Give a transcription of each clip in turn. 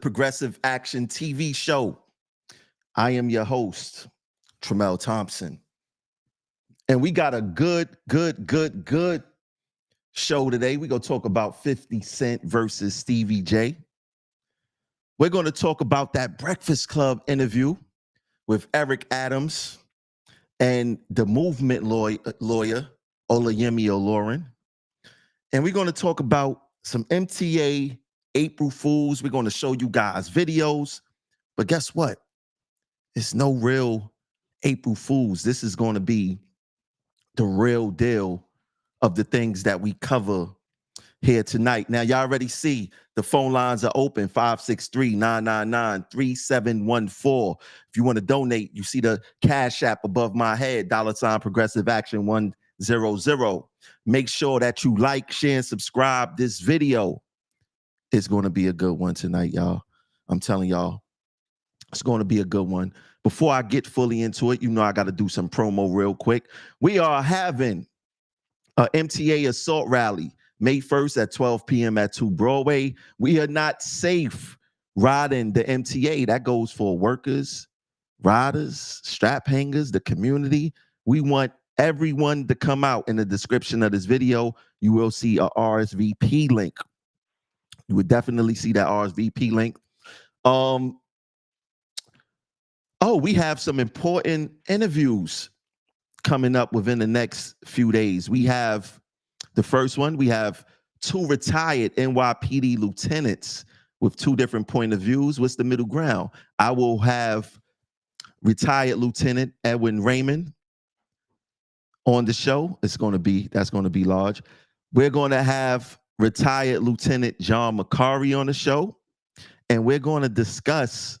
Progressive Action TV show. I am your host, Tramel Thompson. And we got a good show today. We're going to talk about 50 Cent versus Stevie J. We're going to talk about that Breakfast Club interview with Eric Adams and the movement lawyer Olurin. And we're going to talk about some MTA April Fools. We're going to show you guys videos. But guess what? It's no real April Fools. This is going to be the real deal of the things that we cover here tonight. Now, y'all already see the phone lines are open, 563-999-3714. If you want to donate, you see the Cash App above my head, $ Progressive Action 100. Make sure that you like, share, and subscribe this video. It's going to be a good one tonight, y'all. I'm telling y'all, it's going to be a good one. Before I get fully into it, you know I got to do some promo real quick. We are having a MTA assault rally May 1st at 12 p.m. at 2 Broadway. We are not safe riding the MTA. That goes for workers, riders, strap hangers, the community. We want everyone to come out. In the description of this video, you will see a RSVP link. You would definitely see that RSVP link. We have some important interviews coming up within the next few days. We have the first one. We have 2 retired NYPD lieutenants with 2 different point of views. What's the middle ground? I will have retired Lieutenant Edwin Raymond on the show. That's going to be large. We're going to have retired Lieutenant John McCarry on the show, and we're going to discuss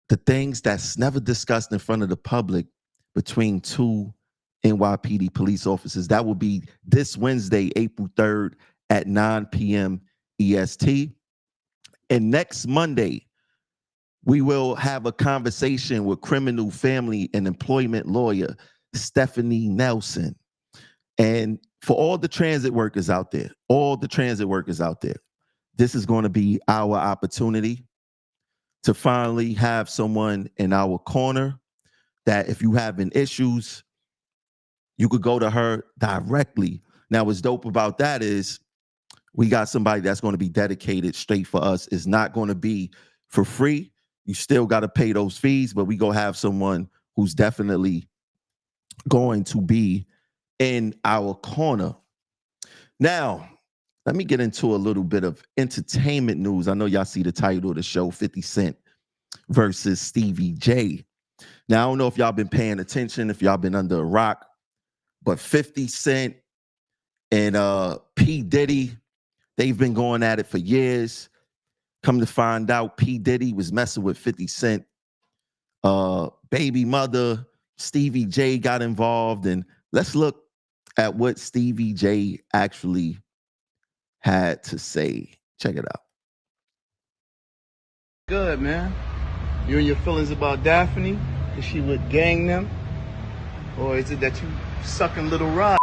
the things that's never discussed in front of the public between 2 NYPD police officers. That will be this Wednesday, April 3rd at 9 p.m. EST. And next Monday, we will have a conversation with criminal family and employment lawyer Stephanie Nelson. And for all the transit workers out there, this is going to be our opportunity to finally have someone in our corner that if you having issues, you could go to her directly. Now, what's dope about that is we got somebody that's going to be dedicated straight for us. It's not going to be for free. You still got to pay those fees, but we go have someone who's definitely going to be in our corner. Now, let me get into a little bit of entertainment news. I know y'all see the title of the show, 50 Cent versus Stevie J. Now, I don't know if y'all been paying attention, if y'all been under a rock, but 50 Cent and P. Diddy, they've been going at it for years. Come to find out, P. Diddy was messing with 50 Cent. Baby mother, Stevie J got involved. And let's look at what Stevie J actually had to say. Check it out. Good, man. You and your feelings about Daphne? Is she with gang them? Or is it that you sucking little rod?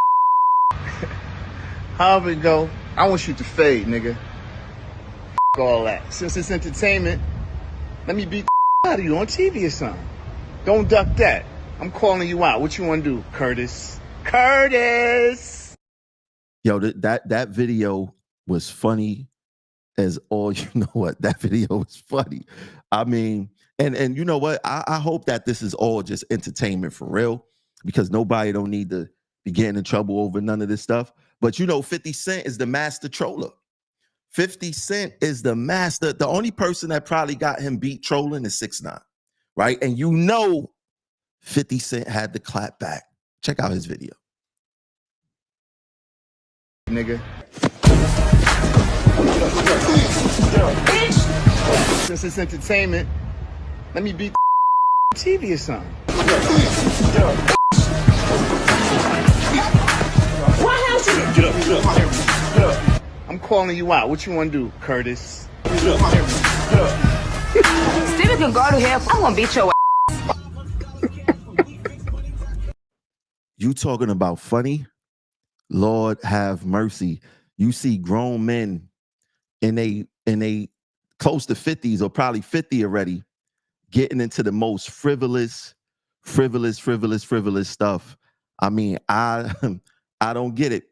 However it go, I want you to fade, nigga. All that. Since it's entertainment, let me beat the out of you on TV or something. Don't duck that. I'm calling you out. What you want to do, Curtis? Curtis! Yo, that video was funny as all you know what. That video was funny. I mean, and you know what? I hope that this is all just entertainment for real, because nobody don't need to be getting in trouble over none of this stuff. But you know, 50 Cent is the master troller. 50 Cent is the master. The only person that probably got him beat trolling is 6ix9ine, right? And you know 50 Cent had to clap back. Check out his video. Nigga. Since it's entertainment, let me beat the TV or something. Why haven't you? Get up. I'm calling you out. What you want to do, Curtis? Stevie can go to hell. I'm gonna beat your ass. You talking about funny? Lord have mercy. You see grown men in a close to 50s or probably 50 already, getting into the most frivolous stuff. I mean, I I don't get it.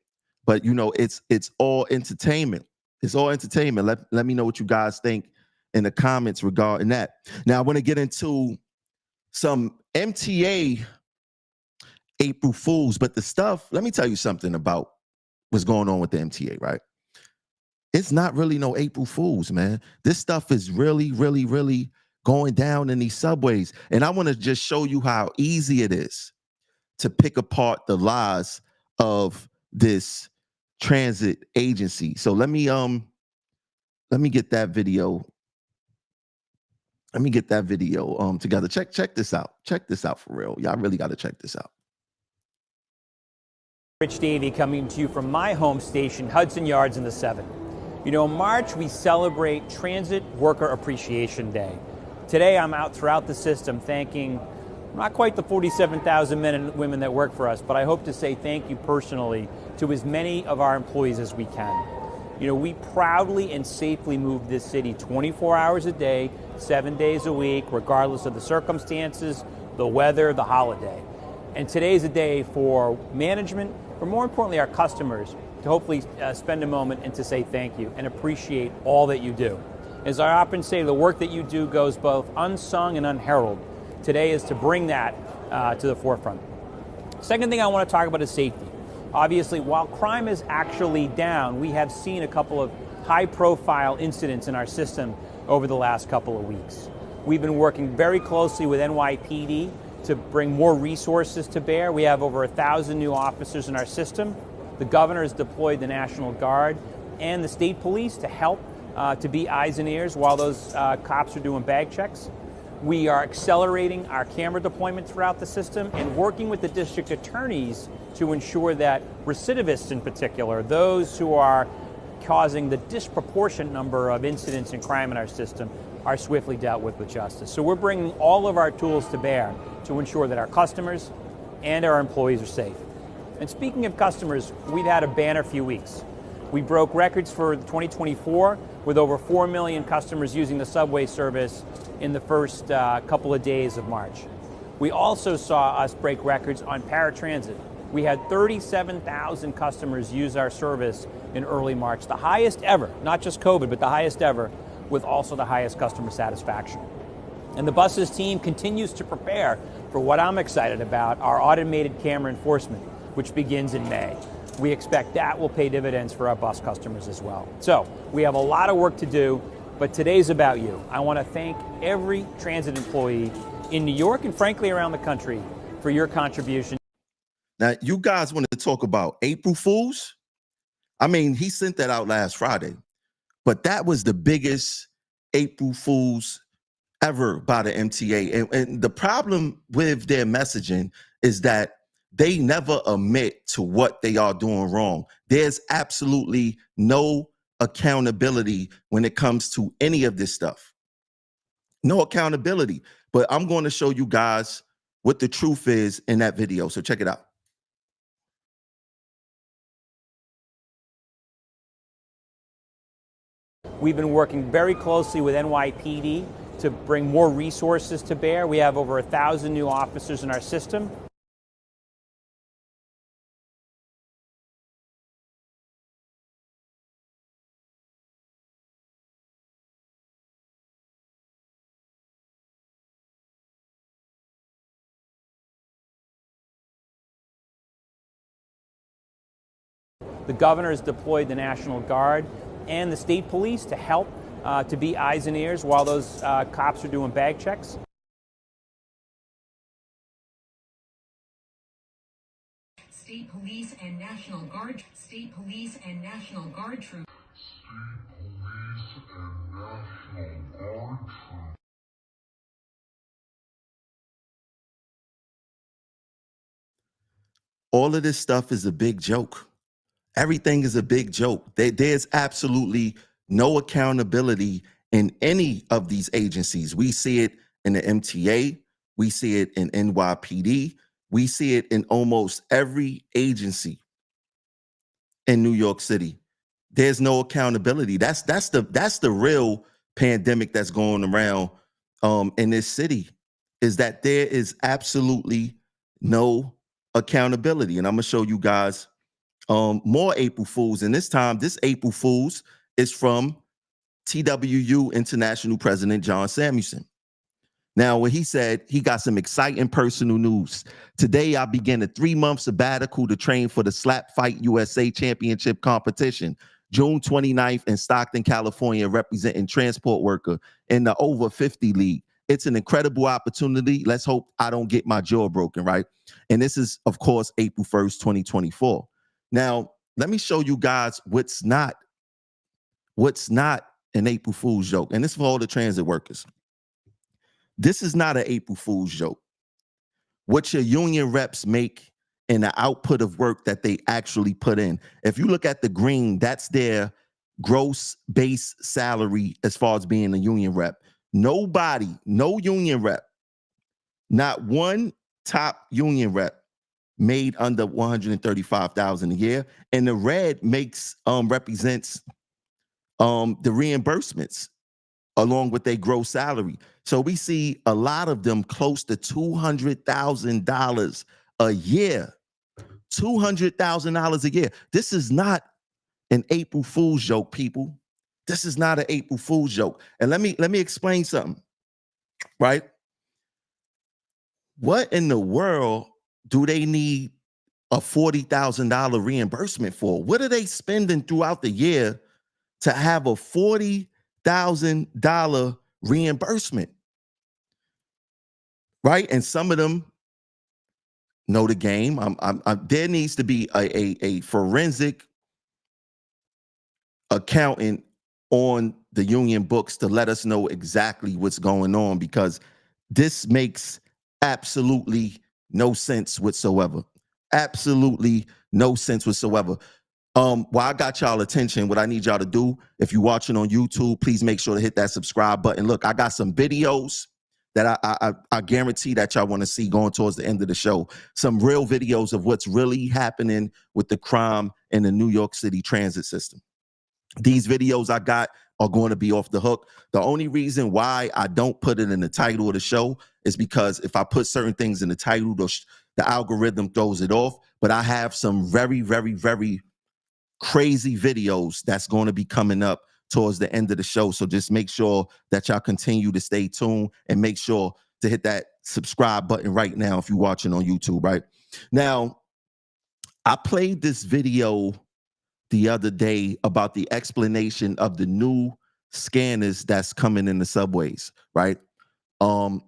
But you know, it's all entertainment. It's all entertainment. Let me know what you guys think in the comments regarding that. Now I want to get into some MTA April Fools, but the stuff, let me tell you something about what's going on with the MTA, right? It's not really no April Fools, man. This stuff is really going down in these subways. And I want to just show you how easy it is to pick apart the lies of this transit agency. So let me get that video. Let me get that video together. Check this out. Check this out for real. Y'all really got to check this out. Rich Davey coming to you from my home station, Hudson Yards in the 7. You know, in March, we celebrate Transit Worker Appreciation Day. Today, I'm out throughout the system thanking not quite the 47,000 men and women that work for us, but I hope to say thank you personally to as many of our employees as we can. You know, we proudly and safely move this city 24 hours a day, 7 days a week, regardless of the circumstances, the weather, the holiday. And today's a day for management, but more importantly, our customers, to hopefully spend a moment and to say thank you and appreciate all that you do. As I often say, the work that you do goes both unsung and unheralded. Today is to bring that to the forefront. Second thing I want to talk about is safety. Obviously, while crime is actually down, we have seen a couple of high-profile incidents in our system over the last couple of weeks. We've been working very closely with NYPD to bring more resources to bear. We have over 1,000 new officers in our system. The governor has deployed the National Guard and the state police to help to be eyes and ears while those cops are doing bag checks. We are accelerating our camera deployment throughout the system and working with the district attorneys to ensure that recidivists in particular, those who are causing the disproportionate number of incidents and crime in our system, are swiftly dealt with justice. So we're bringing all of our tools to bear to ensure that our customers and our employees are safe. And speaking of customers, we've had a banner few weeks. We broke records for 2024 with over 4 million customers using the subway service in the first couple of days of March. We also saw us break records on paratransit. We had 37,000 customers use our service in early March, the highest ever, not just COVID, but the highest ever, with also the highest customer satisfaction. And the buses team continues to prepare for what I'm excited about, our automated camera enforcement, which begins in May. We expect that will pay dividends for our bus customers as well. So we have a lot of work to do, but today's about you. I want to thank every transit employee in New York and frankly around the country for your contribution. Now, you guys want to talk about April Fools? I mean, he sent that out last Friday, but that was the biggest April Fools ever by the MTA. And the problem with their messaging is that they never admit to what they are doing wrong. There's absolutely no accountability when it comes to any of this stuff. No accountability. But I'm going to show you guys what the truth is in that video. So check it out. We've been working very closely with NYPD to bring more resources to bear. We have over 1,000 new officers in our system. The governor has deployed the National Guard and the state police to help to be eyes and ears while those cops are doing bag checks. State police and National Guard troops. State police and National Guard troops. All of this stuff is a big joke. Everything is a big joke. There's absolutely no accountability in any of these agencies. We see it in the MTA. We see it in NYPD. We see it in almost every agency in New York City. There's no accountability. That's the real pandemic that's going around in this city is that there is absolutely no accountability. And I'm gonna show you guys more April Fools. And this time, this April Fools is from TWU International President John Samuelson. Now, when he said he got some exciting personal news. Today, I began a 3-month sabbatical to train for the Slap Fight USA Championship competition, June 29th in Stockton, California, representing transport worker in the over 50 league. It's an incredible opportunity. Let's hope I don't get my jaw broken, right? And this is, of course, April 1st, 2024. Now, let me show you guys what's not an April Fool's joke. And this is for all the transit workers. This is not an April Fool's joke. What your union reps make and the output of work that they actually put in. If you look at the green, that's their gross base salary as far as being a union rep. Nobody, no union rep, not one top union rep made under $135,000 a year. And the red represents the reimbursements along with their gross salary. So we see a lot of them close to $200,000 a year. $200,000 a year. This is not an April Fool's joke, people. This is not an April Fool's joke. And let me explain something, right? What in the world do they need a $40,000 reimbursement for? What are they spending throughout the year to have a $40,000 reimbursement? Right? And some of them know the game. There needs to be a forensic accountant on the union books to let us know exactly what's going on, because this makes absolutely no sense whatsoever. Absolutely no sense whatsoever. While I got y'all attention, what I need y'all to do, if you're watching on YouTube, please make sure to hit that subscribe button. Look, I got some videos that I guarantee that y'all want to see going towards the end of the show. Some real videos of what's really happening with the crime in the New York City transit system. These videos I got are going to be off the hook. The only reason why I don't put it in the title of the show is because if I put certain things in the title, the algorithm throws it off. But I have some very, very, very crazy videos that's going to be coming up towards the end of the show. So just make sure that y'all continue to stay tuned and make sure to hit that subscribe button right now if you're watching on YouTube, right? Now, I played this video the other day about the explanation of the new scanners that's coming in the subways, right? I'm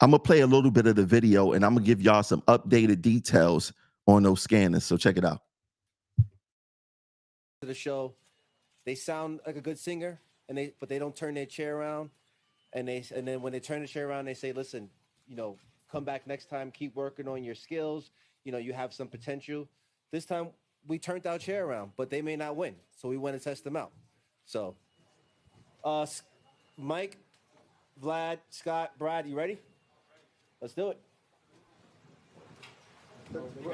gonna play a little bit of the video and I'm gonna give y'all some updated details on those scanners. So check it out. The show, they sound like a good singer, but they don't turn their chair around, and then when they turn the chair around, they say, "Listen, come back next time, keep working on your skills. You have some potential." This time we turned our chair around, but they may not win, so we went to test them out. So, Mike, Vlad, Scott, Brad, you ready? Let's do it. Look here and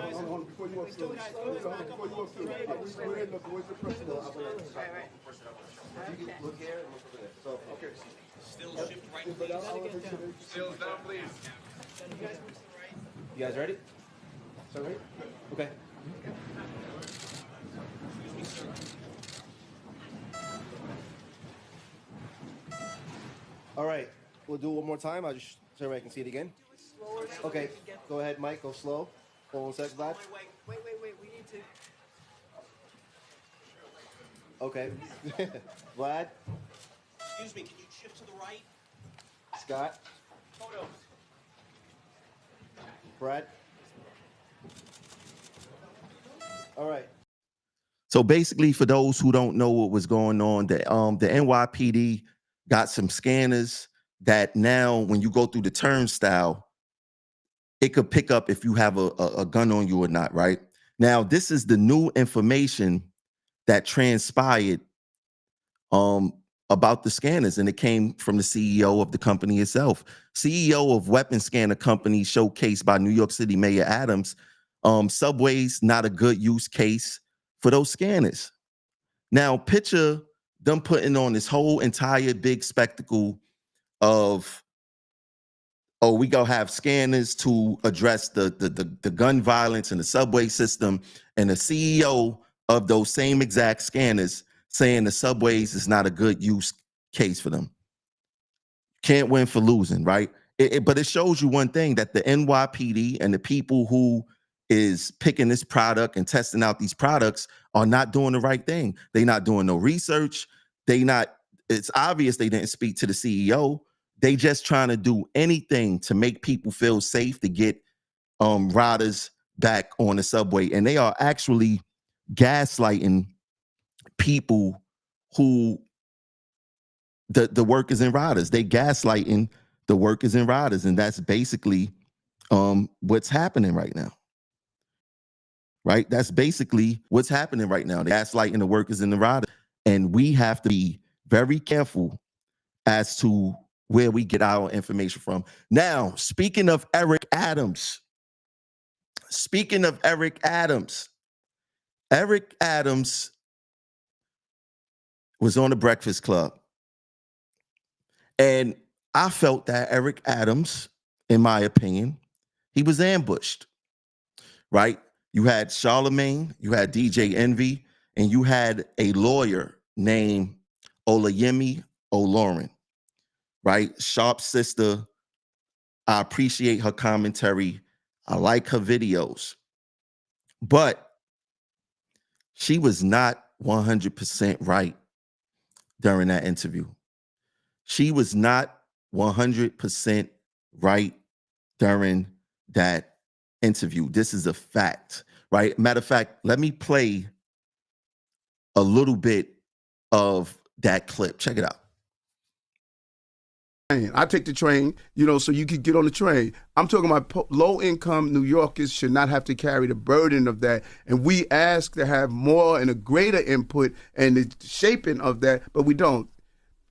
look over there. So, okay. Still shift right, please. Still down, please. You guys ready? So ready? Okay. All right. We'll do it one more time. I'll just so everybody can see it again. Okay. Go ahead, Mike. Go slow. Hold on 1 second, Vlad. Wait. We need to. Okay. Vlad. Excuse me, can you shift to the right? Scott. Photos. Brad. All right. So basically, for those who don't know what was going on, the NYPD got some scanners that now, when you go through the turnstile, it could pick up if you have a gun on you or not, right? Now, this is the new information that transpired about the scanners, and it came from the CEO of the company itself. CEO of weapon scanner company showcased by New York City Mayor Adams. Subway's not a good use case for those scanners. Now, picture them putting on this whole entire big spectacle of, oh, we gonna have scanners to address the gun violence in the subway system, and the CEO of those same exact scanners saying the subways is not a good use case for them. Can't win for losing, right? But it shows you one thing, that the NYPD and the people who is picking this product and testing out these products are not doing the right thing. They not doing no research. It's obvious they didn't speak to the CEO. They just trying to do anything to make people feel safe to get riders back on the subway. And they are actually gaslighting people who the workers and riders. They gaslighting the workers and riders. And that's basically what's happening right now. Right? That's basically what's happening right now. They're gaslighting the workers and the riders. And we have to be very careful as to where we get our information from. Now, speaking of Eric Adams, Eric Adams was on the Breakfast Club. And I felt that Eric Adams, in my opinion, he was ambushed, right? You had Charlemagne, you had DJ Envy, and you had a lawyer named Olurin, right? Sharp sister. I appreciate her commentary. I like her videos. But she was not 100% right during that interview. She was not 100% right during that interview. This is a fact, right? Matter of fact, let me play a little bit of that clip. Check it out. I take the train, so you could get on the train. I'm talking about low-income New Yorkers should not have to carry the burden of that. And we ask to have more and a greater input and the shaping of that, but we don't.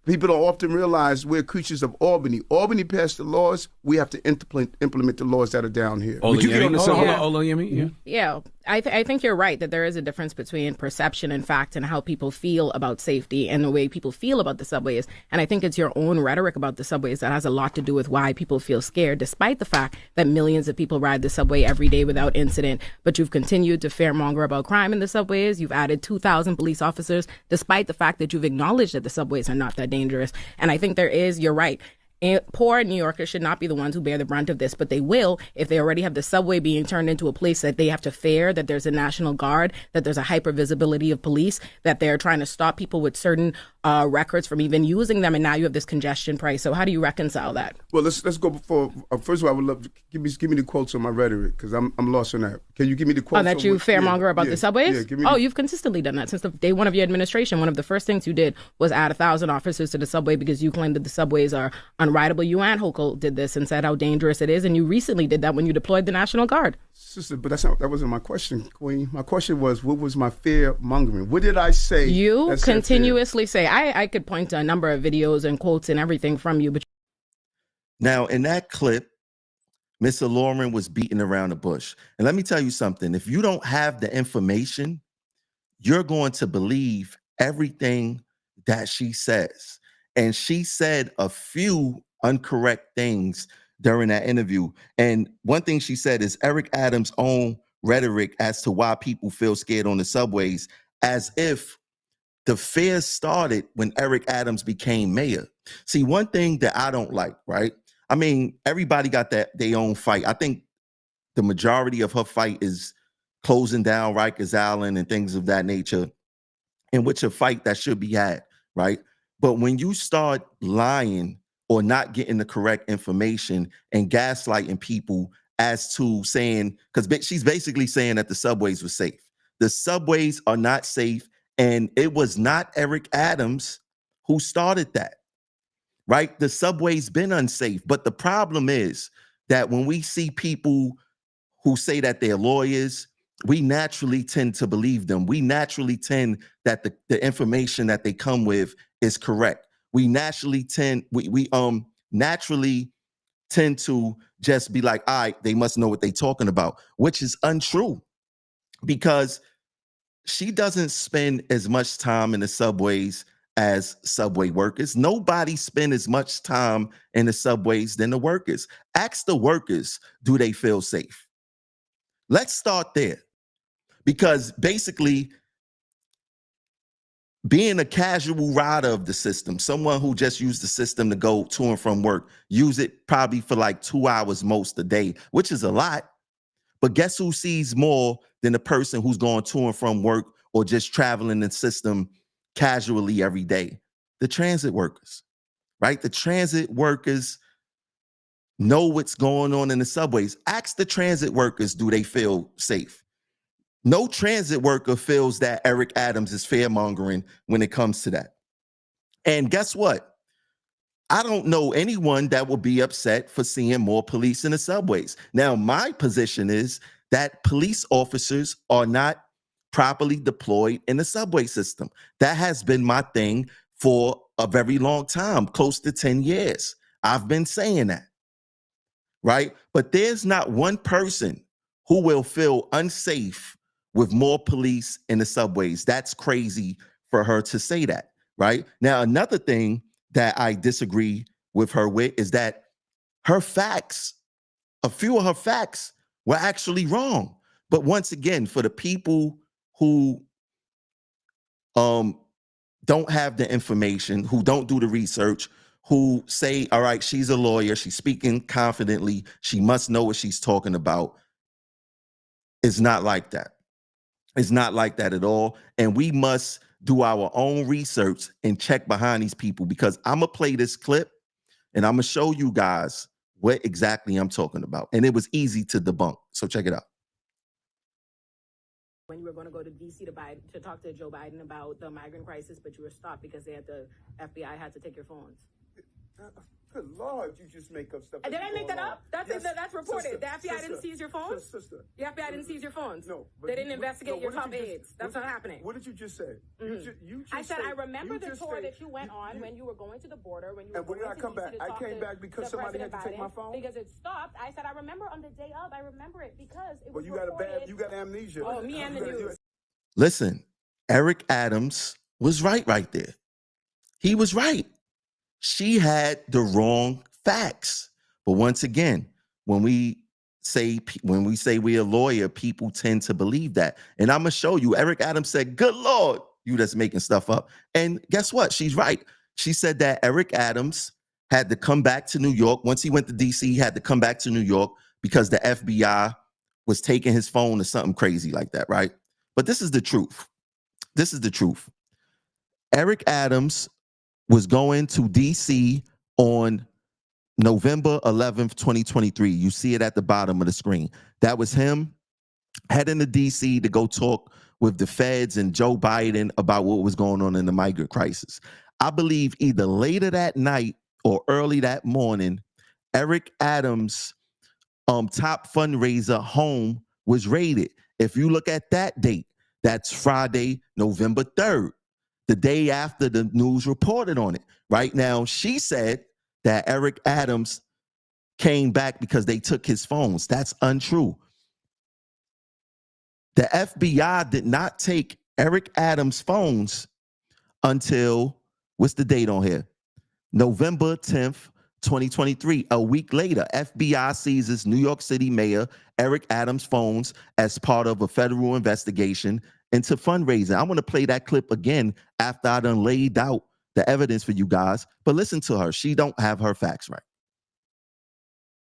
People don't often realize we're creatures of Albany. Albany passed the laws. We have to implement the laws that are down here. Would you get on the subway? Yeah, I think you're right that there is a difference between perception and fact and how people feel about safety and the way people feel about the subways. And I think it's your own rhetoric about the subways that has a lot to do with why people feel scared, despite the fact that millions of people ride the subway every day without incident. But you've continued to fearmonger about crime in the subways. You've added 2,000 police officers, despite the fact that you've acknowledged that the subways are not that dangerous. And I think you're right. Poor New Yorkers should not be the ones who bear the brunt of this, but they will if they already have the subway being turned into a place that they have to fear, that there's a National Guard, that there's a hyper-visibility of police, that they're trying to stop people with certain records from even using them, and now you have this congestion price. So how do you reconcile that? Well, let's go before. First of all, I would love to give me the quotes on my rhetoric, because I'm lost on that. Can you give me the quotes? Oh, that you fearmonger about the subways? Yeah, you've consistently done that since the day one of your administration. One of the first things you did was add 1,000 officers to the subway because you claimed that the subways are unrideable. You and Hochul did this and said how dangerous it is, and you recently did that when you deployed the National Guard. Sister, but that wasn't my question, Queen. My question was, what was my fear mongering? What did I say? You continuously say, I could point to a number of videos and quotes and everything from you. But now, in that clip, Miss Olurin was beating around the bush. And let me tell you something. If you don't have the information, you're going to believe everything that she says. And she said a few incorrect things during that interview. And one thing she said is Eric Adams' own rhetoric as to why people feel scared on the subways, as if the fear started when Eric Adams became mayor. See, one thing that I don't like, right? I mean, everybody got their own fight. I think the majority of her fight is closing down Rikers Island and things of that nature, in which a fight that should be had, right? But when you start lying or not getting the correct information and gaslighting people as to saying, because she's basically saying that the subways were safe. The subways are not safe. And it was not Eric Adams who started that, right? The subway's been unsafe. But the problem is that when we see people who say that they're lawyers, we naturally tend to believe them. We naturally tend that the information that they come with is correct. We naturally tend to just be like, all right, they must know what they're talking about, which is untrue, because she doesn't spend as much time in the subways as subway workers. Nobody spend as much time in the subways than the workers. Ask the workers, do they feel safe? Let's start there. Because basically, being a casual rider of the system, someone who just used the system to go to and from work, use it probably for like 2 hours most a day, which is a lot. But guess who sees more than the person who's going to and from work or just traveling the system casually every day? The transit workers, right? The transit workers know what's going on in the subways. Ask the transit workers, do they feel safe? No transit worker feels that Eric Adams is fear-mongering when it comes to that. And guess what? I don't know anyone that will be upset for seeing more police in the subways. Now, my position is that police officers are not properly deployed in the subway system. That has been my thing for a very long time, close to 10 years. I've been saying that, right? But there's not one person who will feel unsafe with more police in the subways. That's crazy for her to say that, right? Now, another thing that I disagree with her with is that her facts, a few of her facts were actually wrong. But once again, for the people who don't have the information, who don't do the research, who say, all right, she's a lawyer, she's speaking confidently, she must know what she's talking about, it's not like that. It's not like that at all. And we must do our own research and check behind these people, because I'm going to play this clip and I'm going to show you guys what exactly I'm talking about. And it was easy to debunk. So check it out. When you were going to go to D.C. to talk to Joe Biden about the migrant crisis, but you were stopped because the FBI had to take your phones. Good Lord, you just make up stuff. Did I make that up? That's reported. Sister, the FBI didn't seize your phones? Sister. The FBI didn't seize your phones? No. They didn't investigate your top aides. aides. That's not happening. What did you just say? I said, I remember the tour that you went on when you were going to the border, when you were and when did I come back? I came back because somebody had to take my phone? Because it stopped. I said, I remember on the day of, I remember it because it was reported. You got amnesia. Oh, me and the news. Listen, Eric Adams was right there. He was right. She had the wrong facts. But once again, when we say we're a lawyer, people tend to believe that. And I'm going to show you. Eric Adams said, good Lord, you just making stuff up. And guess what? She's right. She said that Eric Adams had to come back to New York. Once he went to D.C., he had to come back to New York because the FBI was taking his phone or something crazy like that, right? But this is the truth. This is the truth. Eric Adams was going to D.C. on November 11th, 2023. You see it at the bottom of the screen. That was him heading to D.C. to go talk with the feds and Joe Biden about what was going on in the migrant crisis. I believe either later that night or early that morning, Eric Adams' top fundraiser home was raided. If you look at that date, that's Friday, November 3rd, the day after the news reported on it. Right now, she said that Eric Adams came back because they took his phones. That's untrue. The FBI did not take Eric Adams' phones until, what's the date on here? November 10th, 2023. A week later, FBI seizes New York City Mayor Eric Adams' phones as part of a federal investigation into fundraising. I want to play that clip again after I done laid out the evidence for you guys. But listen to her. She don't have her facts right.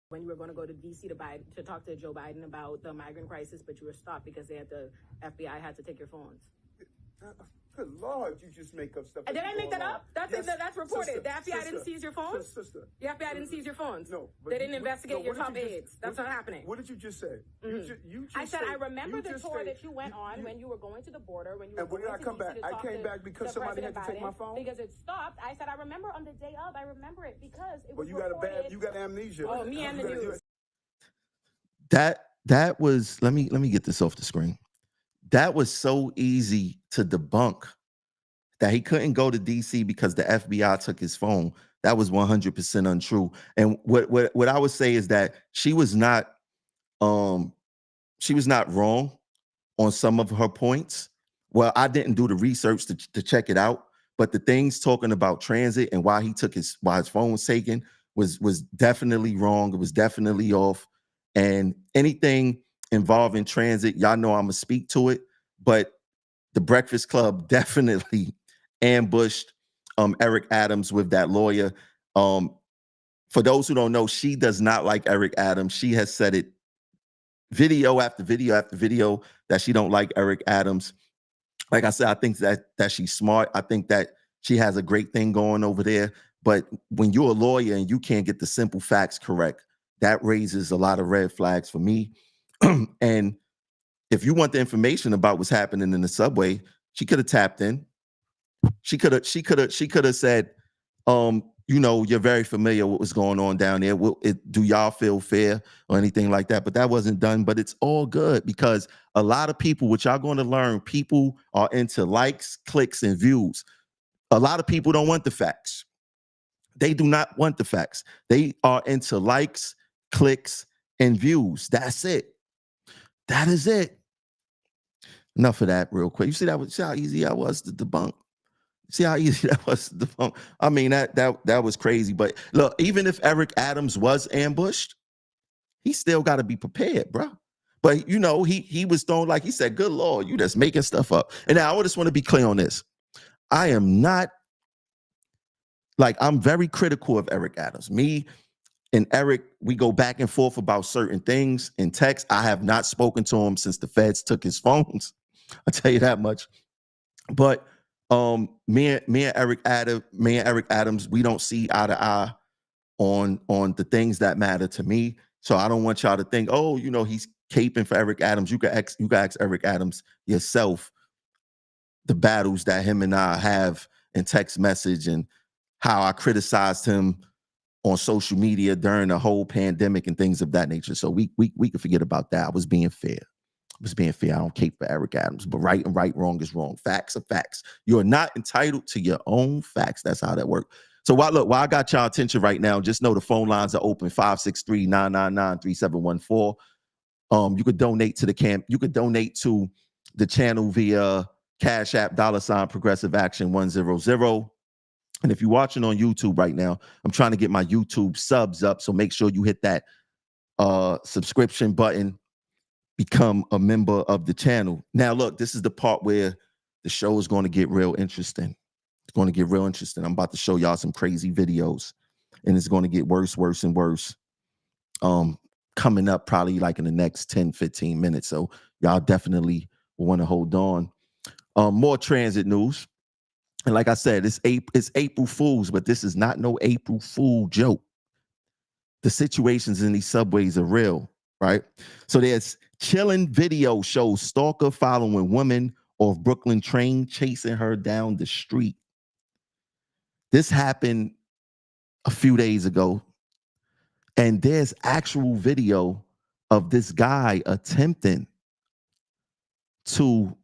When you were going to go to D.C. to talk to Joe Biden about the migrant crisis, but you were stopped because the FBI had to take your phones. Good Lord, you just make up stuff. Did I make that up? That's reported. The FBI didn't seize your phones? Sister. The FBI didn't seize your phones? No. They didn't investigate your top aides. That's not happening. What did you just say? I said, I remember the tour that you went on when you were going to the border, when you were going to D.C. to talk to I came back because somebody had to take my phone? Because it stopped. I said, I remember on the day of, I remember it because it was reported. You got amnesia. Oh, me and the news. That was, let me get this off the screen. That was so easy to debunk that he couldn't go to DC because the FBI took his phone. That was 100% untrue. And what I would say is that she was not wrong on some of her points. Well, I didn't do the research to check it out, But the things talking about transit and why his phone was taken was definitely wrong. It was definitely off. And anything involving transit, y'all know I'm gonna speak to it. But the Breakfast Club definitely ambushed Eric Adams with that lawyer. For those who don't know, she does not like Eric Adams. She has said it video after video after video that she don't like Eric Adams. Like I said, I think that she's smart. I think that she has a great thing going over there. But when you're a lawyer and you can't get the simple facts correct, that raises a lot of red flags for me. And if you want the information about what's happening in the subway, she could have tapped in. She could have said, you're very familiar with what's going on down there. Do y'all feel fair or anything like that? But that wasn't done. But it's all good because a lot of people, which y'all going to learn, people are into likes, clicks, and views. A lot of people don't want the facts. They do not want the facts. They are into likes, clicks, and views. That's it. That is it. Enough of that real quick. You see how easy that was to debunk? See how easy that was to debunk? I mean, that was crazy. But look, even if Eric Adams was ambushed, he still got to be prepared, bro. But he was thrown, like he said, good Lord, you just making stuff up. And now I just want to be clear on this. I am not, I'm very critical of Eric Adams. Me and Eric, we go back and forth about certain things in text. I have not spoken to him since the feds took his phones. I'll tell you that much. But me and Eric Adams, we don't see eye to eye on the things that matter to me. So I don't want y'all to think, he's caping for Eric Adams. You can ask Eric Adams yourself the battles that him and I have in text message and how I criticized him on social media during the whole pandemic and things of that nature. So we can forget about that. I was being fair. I don't cape for Eric Adams, but right and right, wrong is wrong. Facts are facts. You're not entitled to your own facts. That's how that works. So while I got y'all attention right now, just know the phone lines are open, 563-999-3714. You could donate to the camp. You could donate to the channel via Cash App, $ Progressive Action 100. And if you're watching on YouTube right now, I'm trying to get my YouTube subs up. So make sure you hit that subscription button, become a member of the channel. Now, look, this is the part where the show is going to get real interesting. It's going to get real interesting. I'm about to show y'all some crazy videos, and it's going to get worse, and worse. Coming up probably like in the next 10, 15 minutes. So y'all definitely want to hold on. More transit news. And like I said, it's April Fools, but this is not no April Fool joke. The situations in these subways are real, right? So there's chilling video shows stalker following woman off Brooklyn train, chasing her down the street. This happened a few days ago. And there's actual video of this guy attempting to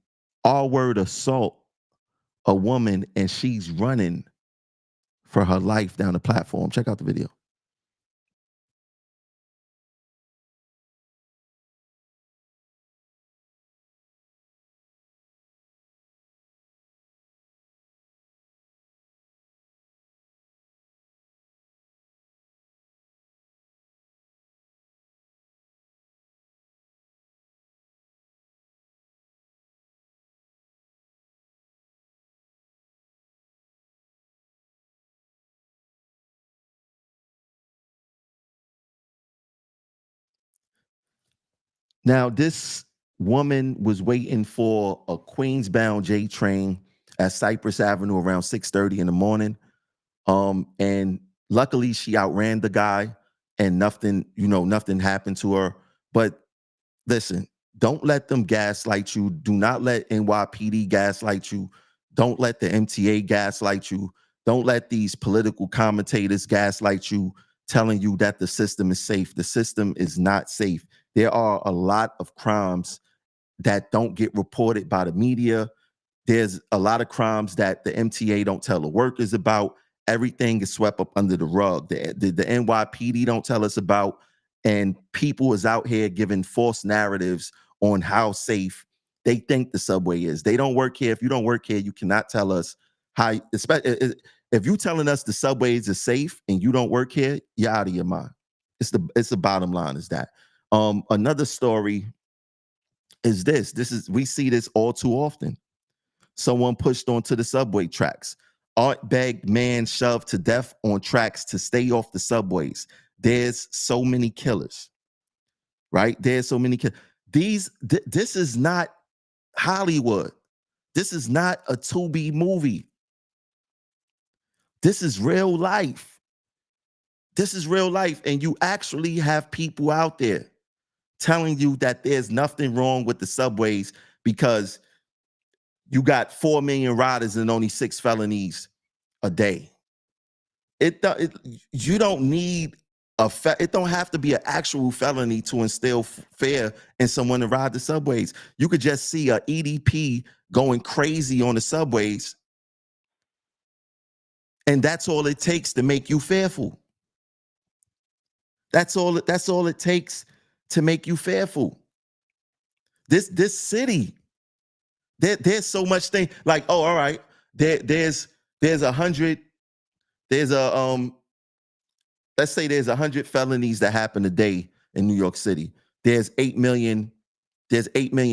R-word assault a woman, and she's running for her life down the platform. Check out the video. Now, this woman was waiting for a Queens-bound J train at Cypress Avenue around 6:30 in the morning. And luckily she outran the guy and nothing happened to her. But listen, don't let them gaslight you. Do not let NYPD gaslight you. Don't let the MTA gaslight you. Don't let these political commentators gaslight you, telling you that the system is safe. The system is not safe. There are a lot of crimes that don't get reported by the media. There's a lot of crimes that the MTA don't tell the workers about. Everything is swept up under the rug. The NYPD don't tell us about, and people is out here giving false narratives on how safe they think the subway is. They don't work here. If you don't work here, you cannot tell us How, especially if you telling us the subways are safe and you don't work here, you're out of your mind. It's the bottom line is that. Another story is this. We see this all too often. Someone pushed onto the subway tracks. Aunt begged man shoved to death on tracks to stay off the subways. There's so many killers, right? There's so many killers. This is not Hollywood. This is not a 2B movie. This is real life. This is real life. And you actually have people out there telling you that there's nothing wrong with the subways because you got 4 million riders and only 6 felonies a day. You don't need it don't have to be an actual felony to instill fear in someone to ride the subways. You could just see a EDP going crazy on the subways, and that's all it takes to make you fearful. That's all it takes to make you fearful. This city, there's so much thing. Like, oh, all right, there's 100. There's let's say there's 100 felonies that happen a day in New York City. There's 8 million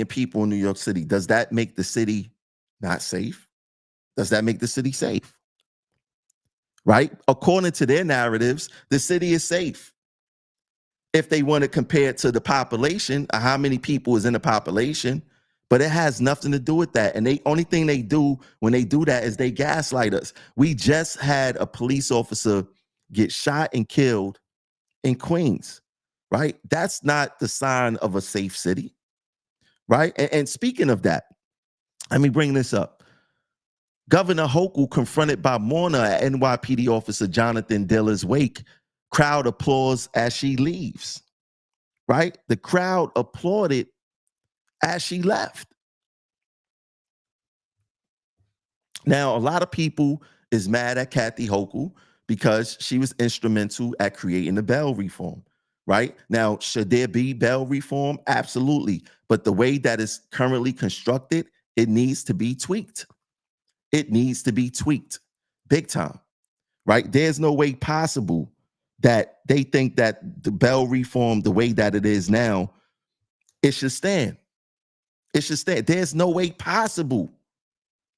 people in New York City. Does that make the city not safe? Does that make the city safe? Right? According to their narratives, the city is safe. If they want to compare it to the population, how many people is in the population, but it has nothing to do with that. And the only thing they do when they do that is they gaslight us. We just had a police officer get shot and killed in Queens, right? That's not the sign of a safe city, right? And speaking of that, let me bring this up. Governor Hochul confronted by mourner at NYPD officer Jonathan Diller's wake. Crowd applauds as she leaves, right? The crowd applauded as she left. Now, a lot of people is mad at Kathy Hochul because she was instrumental at creating the bail reform, right? Now, should there be bail reform? Absolutely. But the way that is currently constructed, it needs to be tweaked. It needs to be tweaked big time, right? There's no way possible that they think that the bail reform, the way that it is now, it should stand. It should stand. There's no way possible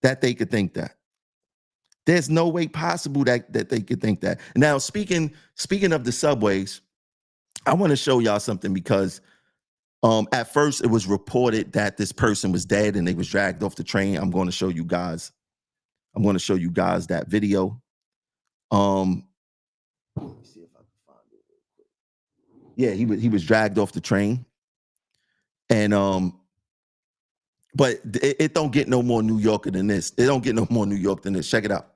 that they could think that. There's no way possible that they could think that. Now, speaking of the subways, I want to show y'all something because at first it was reported that this person was dead and they was dragged off the train. I'm going to show you guys that video. Let me see if I can find it real quick. Yeah, he was dragged off the train. And but it don't get no more New Yorker than this. It don't get no more New York than this. Check it out.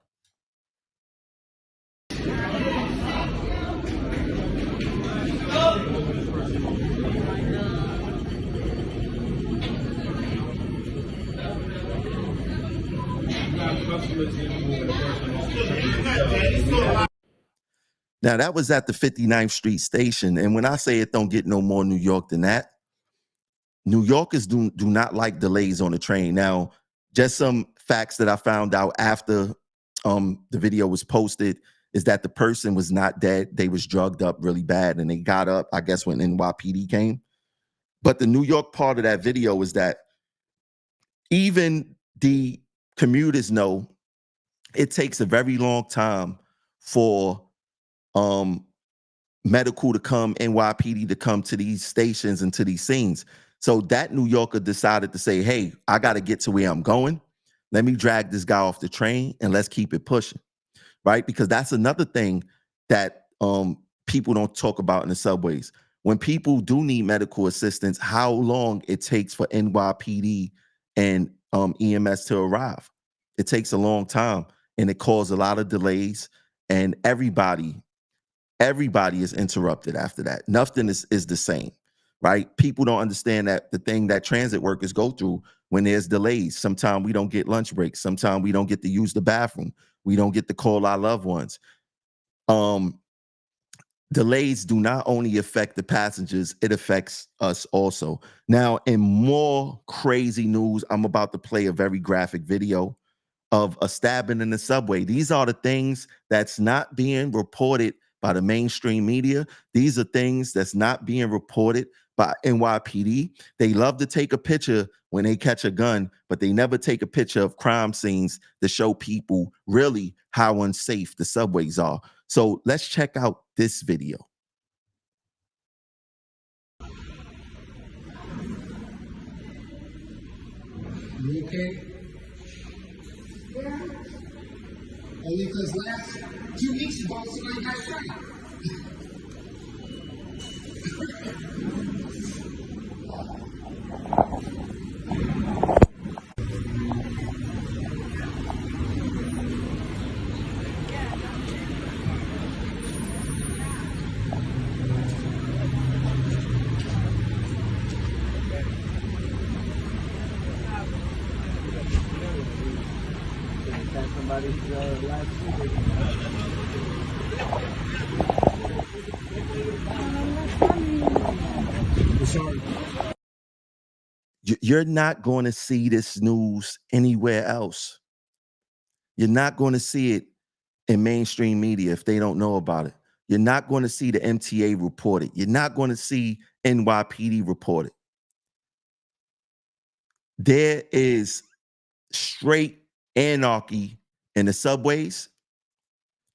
Now, that was at the 59th Street station. And when I say it don't get no more New York than that, New Yorkers do not like delays on the train. Now, just some facts that I found out after the video was posted is that the person was not dead. They was drugged up really bad and they got up, I guess, when NYPD came. But the New York part of that video is that even the commuters know it takes a very long time for medical to come, NYPD to come to these stations and to these scenes. So that New Yorker decided to say, hey, I got to get to where I'm going. Let me drag this guy off the train and let's keep it pushing, right? Because that's another thing that people don't talk about in the subways. When people do need medical assistance, how long it takes for NYPD and EMS to arrive. It takes a long time and it causes a lot of delays, and everybody is interrupted after that. Nothing is the same, right? People don't understand that the thing that transit workers go through when there's delays. Sometimes we don't get lunch breaks. Sometimes we don't get to use the bathroom. We don't get to call our loved ones. Delays do not only affect the passengers, it affects us also. Now, in more crazy news, I'm about to play a very graphic video. of a stabbing in the subway. These are the things that's not being reported by the mainstream media. These are things that's not being reported by NYPD. They love to take a picture when they catch a gun, but they never take a picture of crime scenes to show people really how unsafe the subways are. So let's check out this video. You okay? Yeah. Only because last 2 weeks ago somebody got shot. You're not going to see this news anywhere else. You're not going to see it in mainstream media if they don't know about it. You're not going to see the MTA report it. You're not going to see NYPD report it. There is straight anarchy in the subways,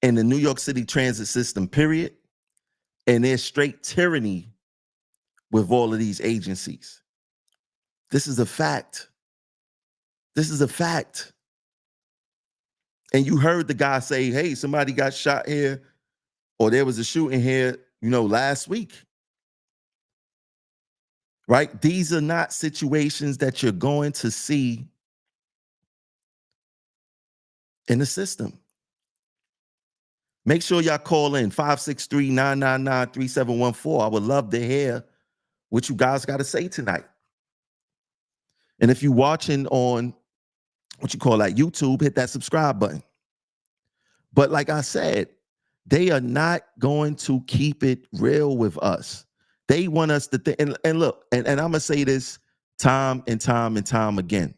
in the New York City transit system, period. And there's straight tyranny with all of these agencies. This is a fact. This is a fact. And you heard the guy say, hey, somebody got shot here, or there was a shooting here, last week. Right? These are not situations that you're going to see in the system. Make sure y'all call in 563-999-3714. I would love to hear what you guys got to say tonight. And if you're watching on YouTube, hit that subscribe button. But like I said, they are not going to keep it real with us. They want us to think, and look, and I'm gonna say this time and time and time again.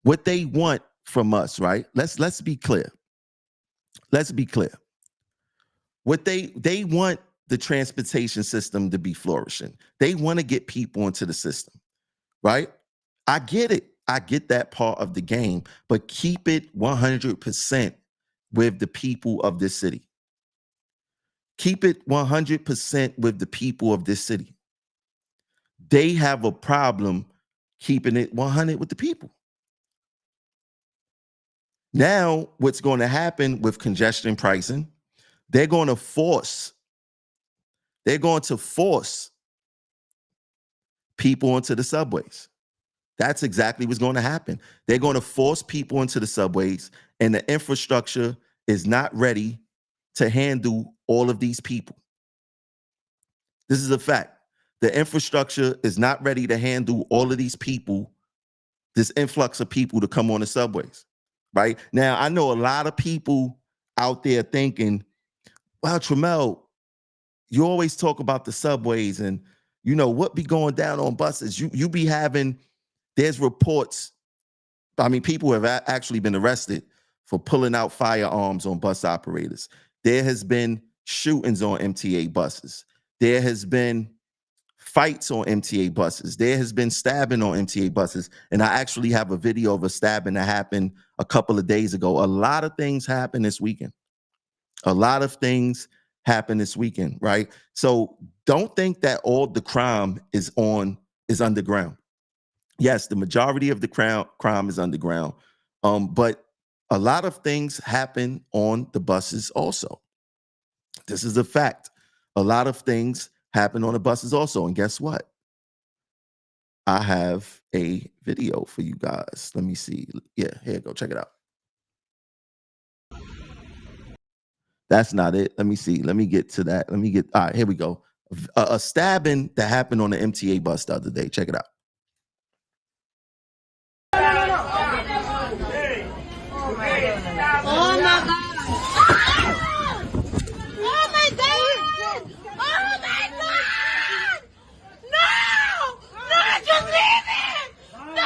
What they want from us, right? Let's be clear. Let's be clear. What they want the transportation system to be flourishing. They want to get people into the system, right? I get it. I get that part of the game, but keep it 100% with the people of this city. Keep it 100% with the people of this city. They have a problem keeping it 100 with the people. Now, what's going to happen with congestion pricing, they're going to force people into the subways. That's exactly what's going to happen. They're going to force people into the subways, and the infrastructure is not ready to handle all of these people. This is a fact. The infrastructure is not ready to handle all of these people, this influx of people to come on the subways, right? Now, I know a lot of people out there thinking, wow, Tramel, you always talk about the subways and, what be going down on buses. You be having, there's reports. I mean, people have actually been arrested for pulling out firearms on bus operators. There has been shootings on MTA buses. There has been fights on MTA buses. There has been stabbing on MTA buses. And I actually have a video of a stabbing that happened a couple of days ago. A lot of things happened this weekend. A lot of things happened this weekend, right? So don't think that all the crime is underground. Yes, the majority of the crime is underground. But a lot of things happen on the buses also. This is a fact. A lot of things happen on the buses also. And guess what? I have a video for you guys. Let me see. Yeah, here you go. Check it out. That's not it. Let me see. Let me get to that. All right, here we go. A stabbing that happened on the MTA bus the other day. Check it out. Oh my God. Oh my God. Oh my God. No! No, just leave it! No!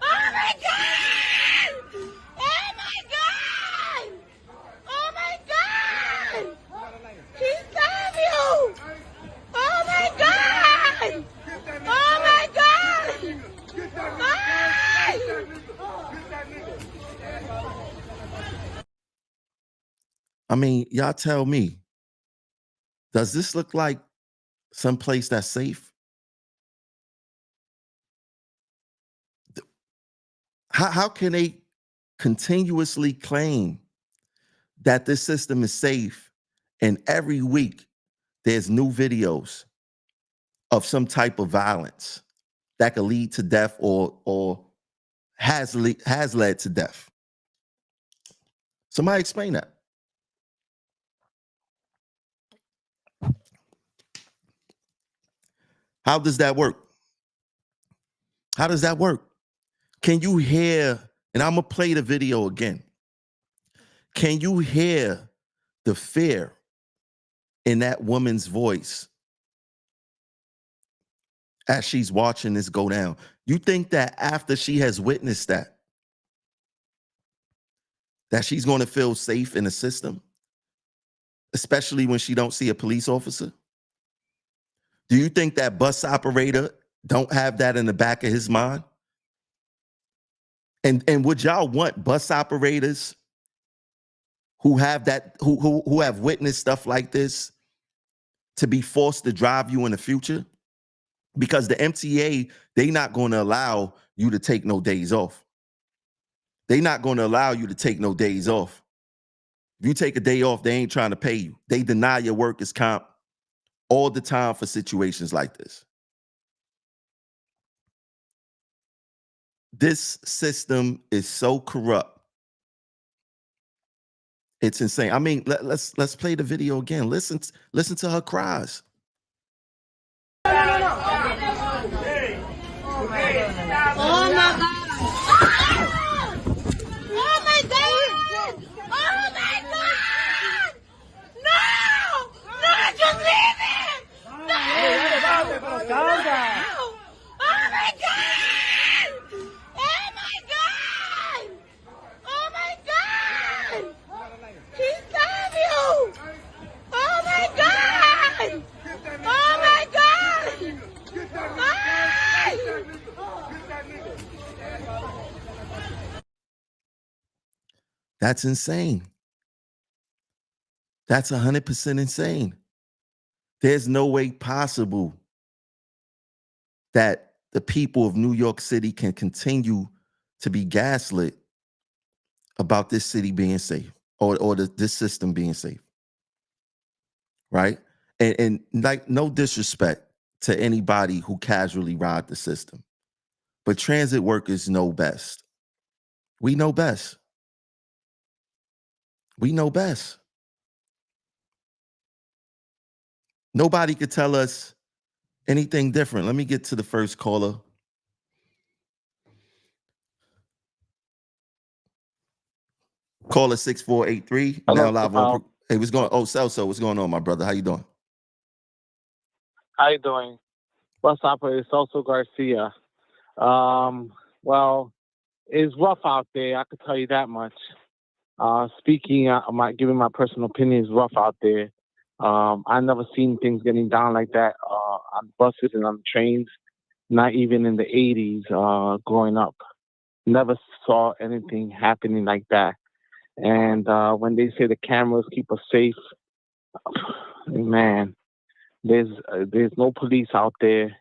Oh I mean, y'all tell me, does this look like some place that's safe? How can they continuously claim that this system is safe and every week there's new videos of some type of violence that could lead to death or has led to death? Somebody explain that. How does that work? How does that work? Can you hear, and I'm going to play the video again. Can you hear the fear in that woman's voice as she's watching this go down? You think that after she has witnessed that she's going to feel safe in the system, especially when she don't see a police officer? Do you think that bus operator don't have that in the back of his mind? And would y'all want bus operators who have that, who have witnessed stuff like this to be forced to drive you in the future? Because the MTA, they not going to allow you to take no days off. They not going to allow you to take no days off. If you take a day off, they ain't trying to pay you. They deny your workers' comp all the time for situations like this. This system is so corrupt. It's insane. I mean, let's play the video again. Listen to her cries. Oh my God. Oh my God. Oh my God. No! No, just leave it! No! Oh my God! Oh my God! Oh my God! He stabbed you! Oh my God! Oh my God! That's insane. That's 100% insane. There's no way possible that the people of New York City can continue to be gaslit about this city being safe or this system being safe, right? And like, no disrespect to anybody who casually ride the system, but transit workers know best. We know best. We know best. Nobody could tell us anything different. Let me get to the first caller. Caller 6483. Now live on. Hey, what's going on? Oh, Celso, what's going on, my brother? How you doing? How you doing? Bus operator Celso Garcia. Well, it's rough out there. I could tell you that much. Giving my personal opinion, is rough out there. I never seen things getting down like that on buses and on trains. Not even in the 80s, growing up. Never saw anything happening like that. And when they say the cameras keep us safe, man, there's no police out there.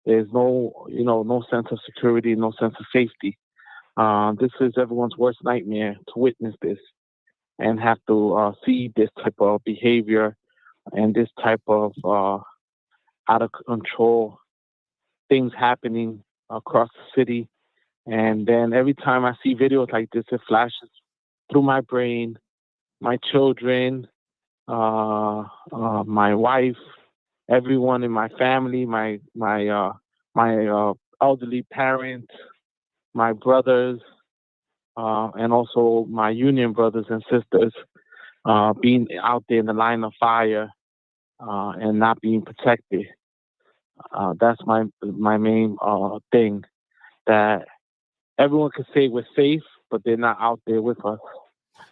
There's no sense of security, no sense of safety. This is everyone's worst nightmare to witness this and have to see this type of behavior and this type of out of control things happening across the city. And then every time I see videos like this, it flashes through my brain, my children, my wife, everyone in my family, my elderly parents, my brothers, and also my union brothers and sisters being out there in the line of fire and not being protected. That's my main thing, that everyone can say we're safe, but they're not out there with us.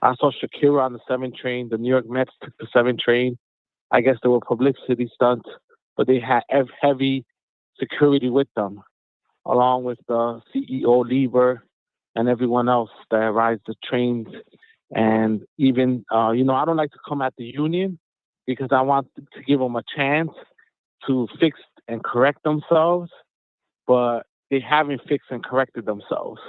I saw Shakira on the 7 train. The New York Mets took the 7 train. I guess there were publicity stunts, but they had heavy security with them, along with the CEO Lieber and everyone else that rides the trains And even, I don't like to come at the union because I want to give them a chance to fix and correct themselves, but they haven't fixed and corrected themselves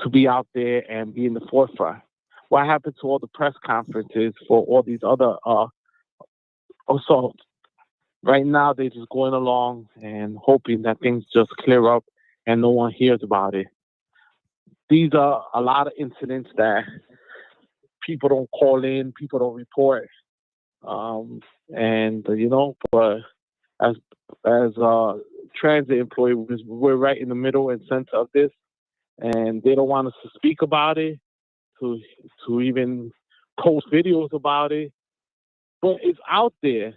to be out there and be in the forefront. What happened to all the press conferences for all these other assaults? Right now, they're just going along and hoping that things just clear up and no one hears about it. These are a lot of incidents that people don't call in, people don't report. But as transit employees, we're right in the middle and center of this, and they don't want us to speak about it, to even post videos about it. But it's out there.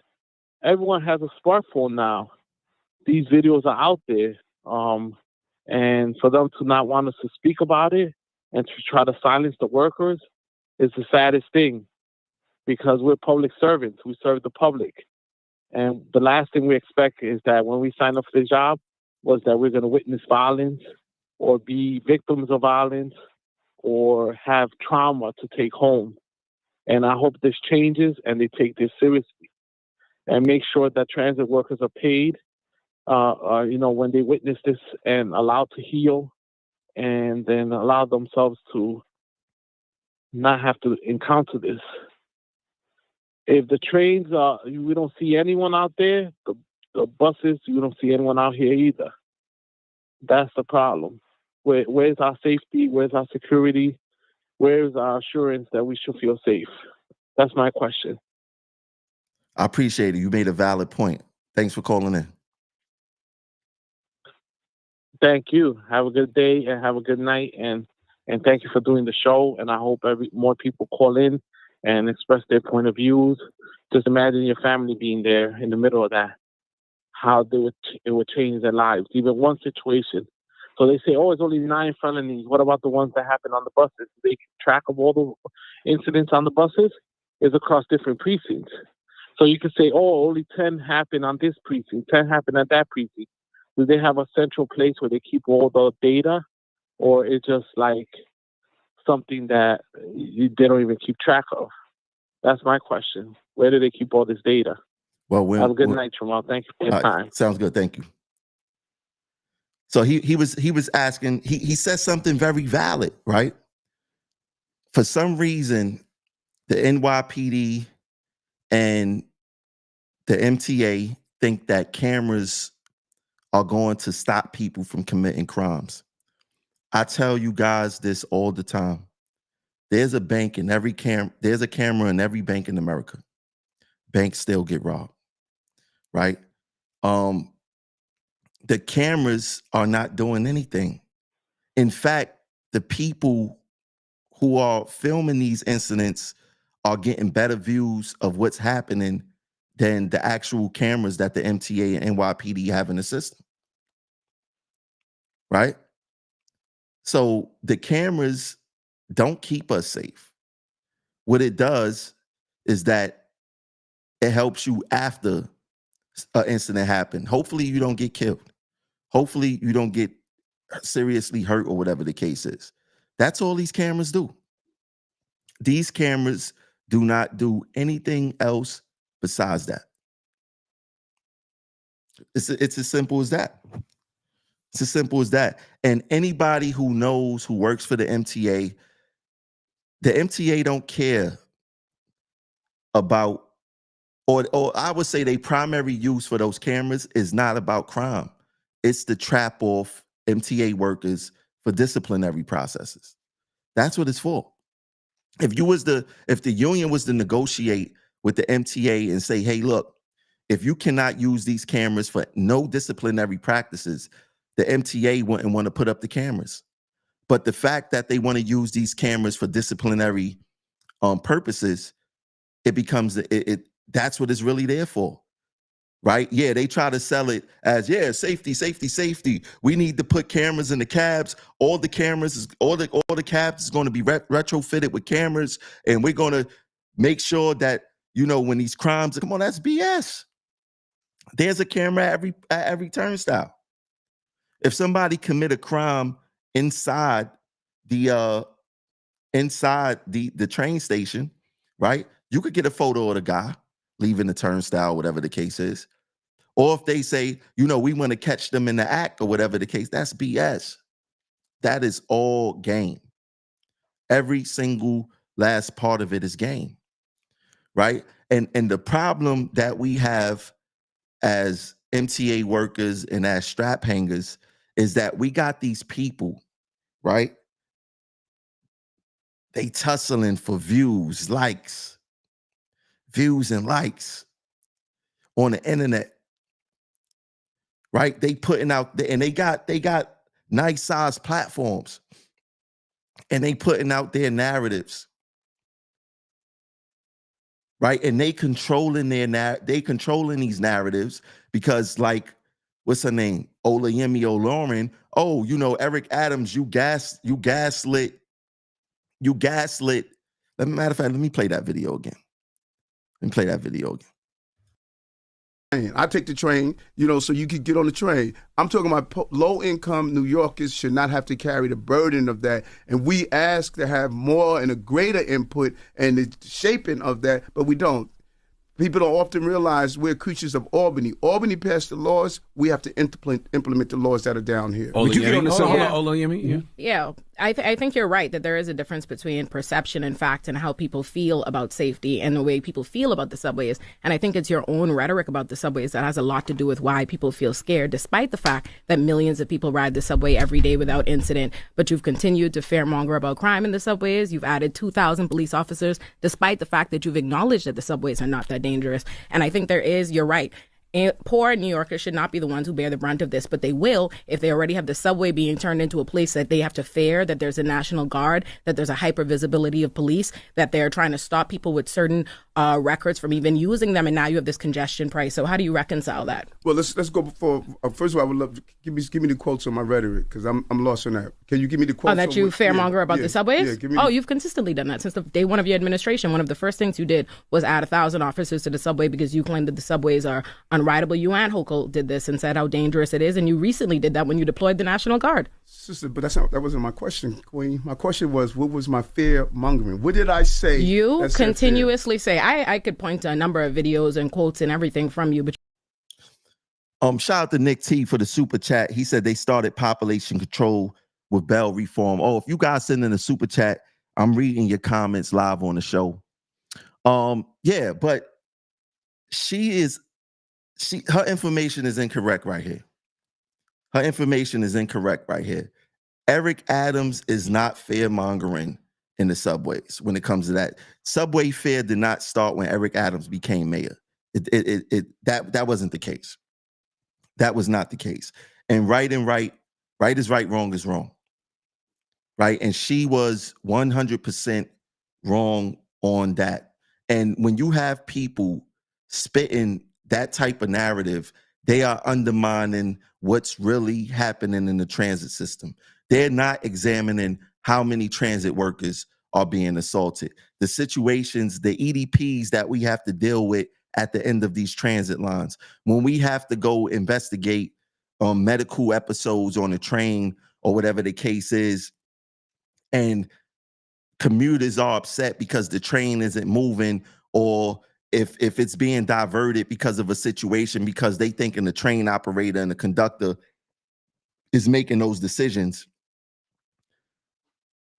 Everyone has a smartphone now. These videos are out there. And for them to not want us to speak about it and to try to silence the workers is the saddest thing, because we're public servants. We serve the public. And the last thing we expect is that when we sign up for the job was that we're going to witness violence or be victims of violence or have trauma to take home. And I hope this changes and they take this seriously and make sure that transit workers are paid, when they witness this and allowed to heal and then allow themselves to not have to encounter this. If the trains, we don't see anyone out there, the buses, you don't see anyone out here either. That's the problem. Where's our safety? Where's our security? Where's our assurance that we should feel safe? That's my question. I appreciate it. You made a valid point. Thanks for calling in. Thank you. Have a good day and have a good night. And thank you for doing the show. And I hope more people call in and express their point of views. Just imagine your family being there in the middle of that, how it would change their lives, even one situation. So they say, it's only 9 felonies. What about the ones that happen on the buses? They keep track of all the incidents on the buses. It's across different precincts. So you could say, only 10 happen on this precinct, 10 happen at that precinct. Do they have a central place where they keep all the data? Or it's just like something that they don't even keep track of? That's my question. Where do they keep all this data? Well, have a good night, Jamal. Thank you for your time. Sounds good. Thank you. So he was asking, he said something very valid, right? For some reason, the NYPD and the MTA think that cameras are going to stop people from committing crimes. I tell you guys this all the time. There's a bank in every there's a camera in every bank in America. Banks still get robbed, right? The cameras are not doing anything. In fact, the people who are filming these incidents are getting better views of what's happening than the actual cameras that the MTA and NYPD have in the system, right? So the cameras don't keep us safe. What it does is that it helps you after an incident happened. Hopefully you don't get killed. Hopefully you don't get seriously hurt or whatever the case is. That's all these cameras do. These cameras do not do anything else besides that. It's as simple as that. It's as simple as that. And anybody who knows, who works for the MTA don't care about, or I would say their primary use for those cameras is not about crime. It's to trap off MTA workers for disciplinary processes. That's what it's for. If the union was to negotiate with the MTA and say, hey, look, if you cannot use these cameras for no disciplinary practices, the MTA wouldn't want to put up the cameras. But the fact that they want to use these cameras for disciplinary purposes, it becomes that's what it's really there for. Right? Yeah, they try to sell it as, safety, safety, safety. We need to put cameras in the cabs. All the cameras, all the cabs is going to be retrofitted with cameras, and we're going to make sure that, when these crimes, come on, that's BS. There's a camera at every turnstile. If somebody commit a crime inside the inside the train station, right? You could get a photo of the guy leaving the turnstile, whatever the case is. Or if they say, we want to catch them in the act or whatever the case, that's BS. That is all game. Every single last part of it is game, right? And the problem that we have as MTA workers and as strap hangers is that we got these people, right? They tussling for views and likes on the internet, right? They putting out, and they got nice size platforms, and they putting out their narratives, right? And they controlling these narratives because, like, what's her name? Olurin. Oh, Eric Adams, you gaslit. Matter of fact, let me play that video again. I take the train, so you could get on the train. I'm talking about low-income New Yorkers should not have to carry the burden of that. And we ask to have more and a greater input and the shaping of that, but we don't. People don't often realize we're creatures of Albany. Albany passed the laws. We have to implement the laws that are down here. Would you get on the Olurin? Yeah. I think you're right that there is a difference between perception and fact and how people feel about safety and the way people feel about the subways. And I think it's your own rhetoric about the subways that has a lot to do with why people feel scared, despite the fact that millions of people ride the subway every day without incident. But you've continued to fearmonger about crime in the subways. You've added 2,000 police officers, despite the fact that you've acknowledged that the subways are not that dangerous. And I think you're right. Poor New Yorkers should not be the ones who bear the brunt of this, but they will if they already have the subway being turned into a place that they have to fear, that there's a National Guard, that there's a hyper-visibility of police, that they're trying to stop people with certain records from even using them, and now you have this congestion price. So how do you reconcile that? Well, let's go before. First of all, I would love to give me the quotes on my rhetoric because I'm lost on that. Can you give me the quotes? Oh, that you fearmonger about the subways? Yeah, you've consistently done that since the day one of your administration. One of the first things you did was add 1,000 officers to the subway because you claimed that the subways are unrideable. You and Hochul did this and said how dangerous it is, and you recently did that when you deployed the National Guard. Sister, but that wasn't my question, Queen. My question was, what was my fear mongering? What did I say? You continuously say. I could point to a number of videos and quotes and everything from you, but shout out to Nick T for the super chat. He said they started population control with bail reform. Oh, if you guys send in a super chat, I'm reading your comments live on the show. Yeah, but her information is incorrect right here. Eric Adams is not fear-mongering in the subways when it comes to that. Subway fear did not start when Eric Adams became mayor. That wasn't the case. That was not the case. And right is right, wrong is wrong. Right? And she was 100% wrong on that. And when you have people spitting that type of narrative, they are undermining what's really happening in the transit system. They're not examining how many transit workers are being assaulted, the situations, the EDPs that we have to deal with at the end of these transit lines. When we have to go investigate medical episodes on a train or whatever the case is, and commuters are upset because the train isn't moving, or if it's being diverted because of a situation because they thinking the train operator and the conductor is making those decisions.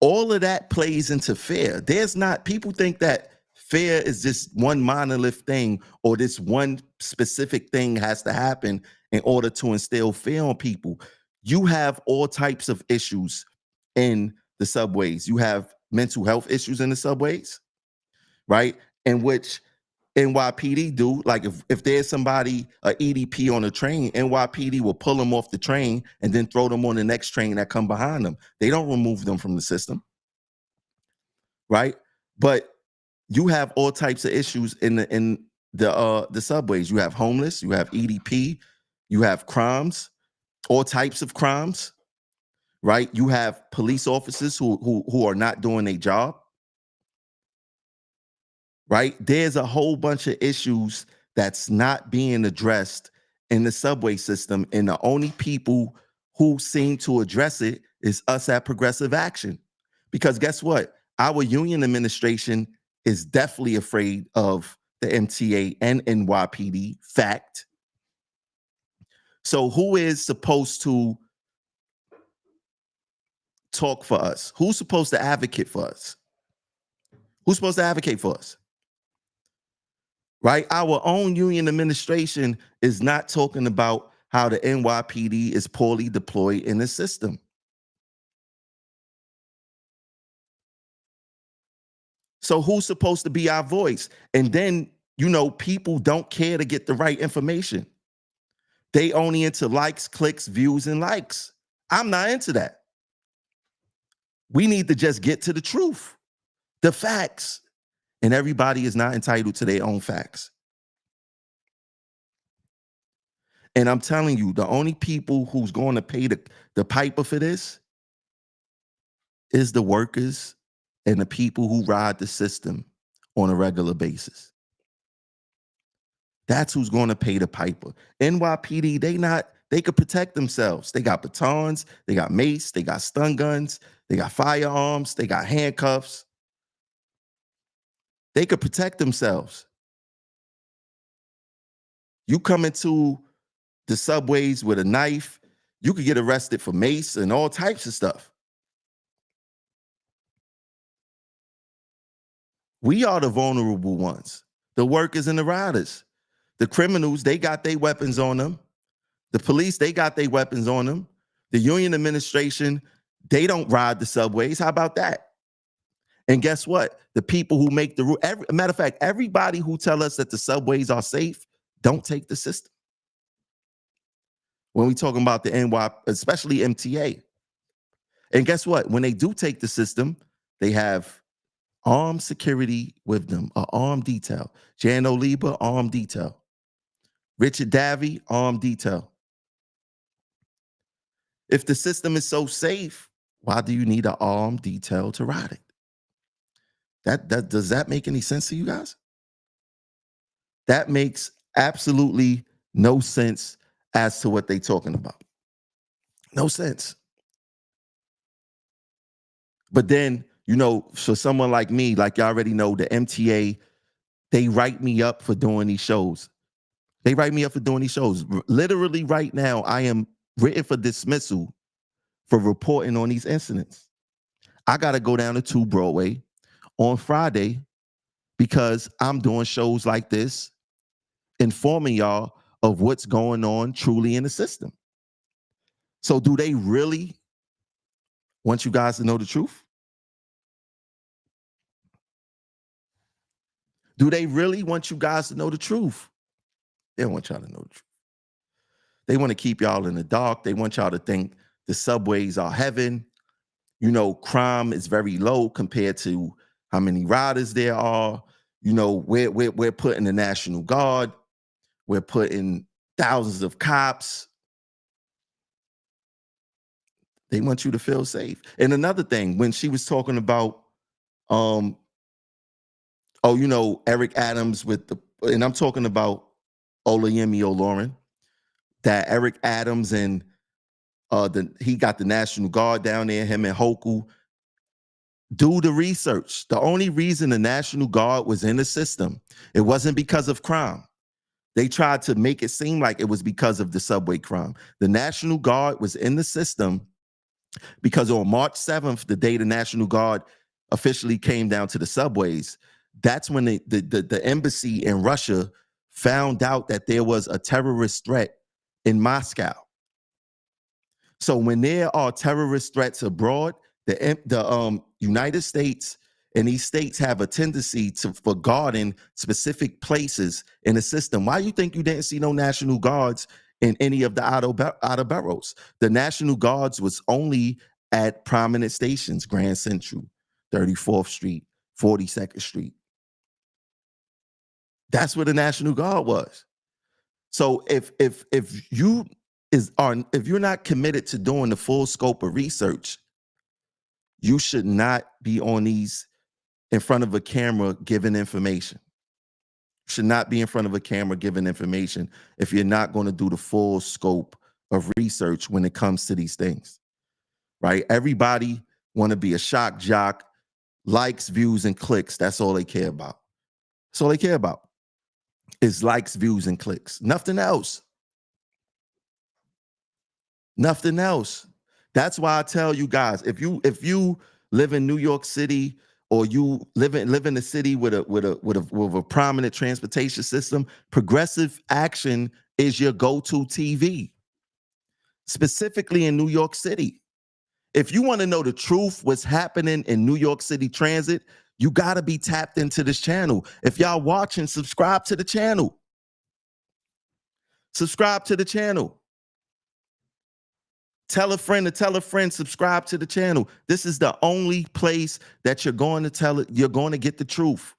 All of that plays into fear. People think that fear is just one monolith thing or this one specific thing has to happen in order to instill fear on people. You have all types of issues in the subways. You have mental health issues in the subways, right? In which NYPD do, like if there's somebody, a EDP on a train, NYPD will pull them off the train and then throw them on the next train that come behind them. They don't remove them from the system, right? But you have all types of issues in the subways. You have homeless, you have EDP, you have crimes, all types of crimes, right? You have police officers who are not doing their job. Right? There's a whole bunch of issues that's not being addressed in the subway system. And the only people who seem to address it is us at Progressive Action. Because guess what? Our union administration is definitely afraid of the MTA and NYPD. Fact. So who is supposed to talk for us? Who's supposed to advocate for us? Who's supposed to advocate for us? Right? Our own union administration is not talking about how the NYPD is poorly deployed in the system. So who's supposed to be our voice? And then, people don't care to get the right information. They only into likes, clicks, views, and likes. I'm not into that. We need to just get to the truth, the facts. And everybody is not entitled to their own facts. And I'm telling you, the only people who's going to pay the piper for this is the workers and the people who ride the system on a regular basis. That's who's going to pay the piper. NYPD, they could protect themselves. They got batons, they got mace, they got stun guns, they got firearms, they got handcuffs. They could protect themselves. You come into the subways with a knife, you could get arrested for mace and all types of stuff. We are the vulnerable ones, the workers and the riders. The criminals, they got their weapons on them. The police, they got their weapons on them. The union administration, they don't ride the subways. How about that? And guess what? The people who make the rule, matter of fact, everybody who tell us that the subways are safe, don't take the system. When we talking about the NY, especially MTA. And guess what? When they do take the system, they have armed security with them, an armed detail. Jan Oliba, armed detail. Richard Davey, armed detail. If the system is so safe, why do you need an armed detail to ride it? Does that make any sense to you guys? That makes absolutely no sense as to what they're talking about. No sense. But then, for someone like me, like you already know, the MTA, they write me up for doing these shows. They write me up for doing these shows. Literally right now, I am written for dismissal for reporting on these incidents. I got to go down to 2 Broadway on Friday because I'm doing shows like this, informing y'all of what's going on truly in the system. So do they really want you guys to know the truth? Do they really want you guys to know the truth? They don't want y'all to know the truth. They want to keep y'all in the dark. They want y'all to think the subways are heaven. Crime is very low compared to how many riders there are. We're putting the National Guard. We're putting thousands of cops. They want you to feel safe. And another thing, when she was talking about, Eric Adams and I'm talking about Olurin, that Eric Adams and he got the National Guard down there, him and Hoku. Do the research. The only reason the National Guard was in the system, it wasn't because of crime. They tried to make it seem like it was because of the subway crime. The National Guard was in the system because on March 7th, the day the National Guard officially came down to the subways, that's when the embassy in Russia found out that there was a terrorist threat in Moscow. So when there are terrorist threats abroad, the United States and these states have a tendency for guarding specific places in the system. Why do you think you didn't see no National Guards in any of the outer boroughs? The National Guards was only at prominent stations, Grand Central, 34th Street, 42nd Street. That's where the National Guard was. So if you're not committed to doing the full scope of research, you should not be on these in front of a camera giving information. You should not be in front of a camera giving information if you're not going to do the full scope of research when it comes to these things, right? Everybody want to be a shock jock, likes, views, and clicks. That's all they care about. That's all they care about is likes, views, and clicks. Nothing else. Nothing else. That's why I tell you guys, if you live in New York City or you live in a city with a prominent transportation system, Progressive Action is your go-to TV, specifically in New York City. If you want to know the truth, what's happening in New York City transit, you got to be tapped into this channel. If y'all watching, subscribe to the channel. Subscribe to the channel. Tell a friend to tell a friend, subscribe to the channel. This is the only place that you're going to get the truth.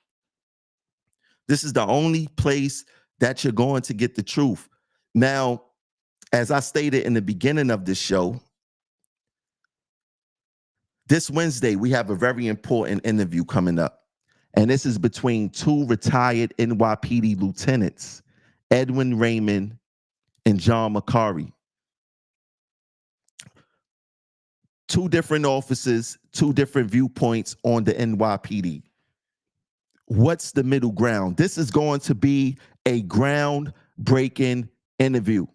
This is the only place that you're going to get the truth. Now, as I stated in the beginning of this show, this Wednesday, we have a very important interview coming up. And this is between two retired NYPD lieutenants, Edwin Raymond and John McCarry. Two different officers, two different viewpoints on the NYPD. What's the middle ground? This is going to be a groundbreaking interview.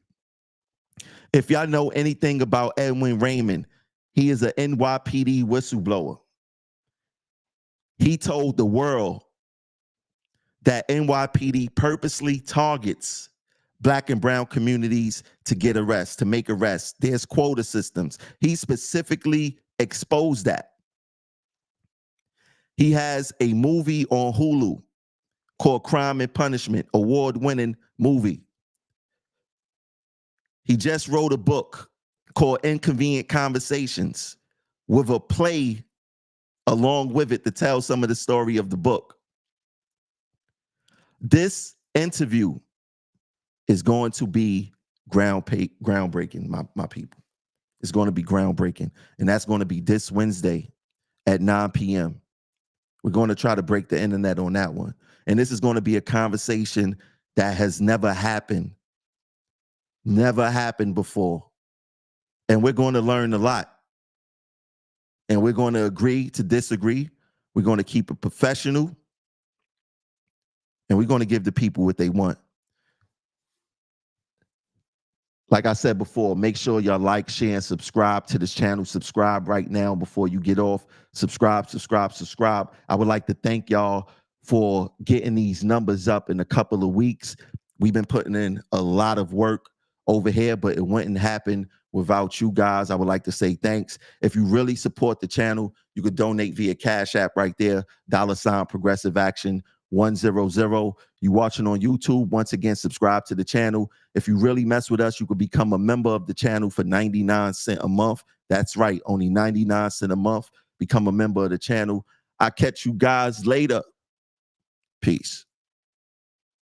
If y'all know anything about Edwin Raymond, he is an NYPD whistleblower. He told the world that NYPD purposely targets Black and brown communities to get arrests, to make arrests. There's quota systems. He specifically exposed that. He has a movie on Hulu called Crime and Punishment, award-winning movie. He just wrote a book called Inconvenient Conversations with a play along with it to tell some of the story of the book. This interview is going to be groundbreaking, my people. It's going to be groundbreaking. And that's going to be this Wednesday at 9 p.m. We're going to try to break the internet on that one. And this is going to be a conversation that has never happened before. And we're going to learn a lot. And we're going to agree to disagree. We're going to keep it professional. And we're going to give the people what they want. Like I said before, make sure y'all like, share, and subscribe to this channel. Subscribe right now before you get off. Subscribe. I would like to thank y'all for getting these numbers up in a couple of weeks. We've been putting in a lot of work over here, but it wouldn't happen without you guys. I would like to say thanks. If you really support the channel, you could donate via Cash App right there, $ Progressive Action 100. You watching on YouTube, once again, subscribe to the channel. If you really mess with us, you could become a member of the channel for 99 cents a month. That's right, only 99 cents a month. Become a member of the channel. I'll catch you guys later. Peace.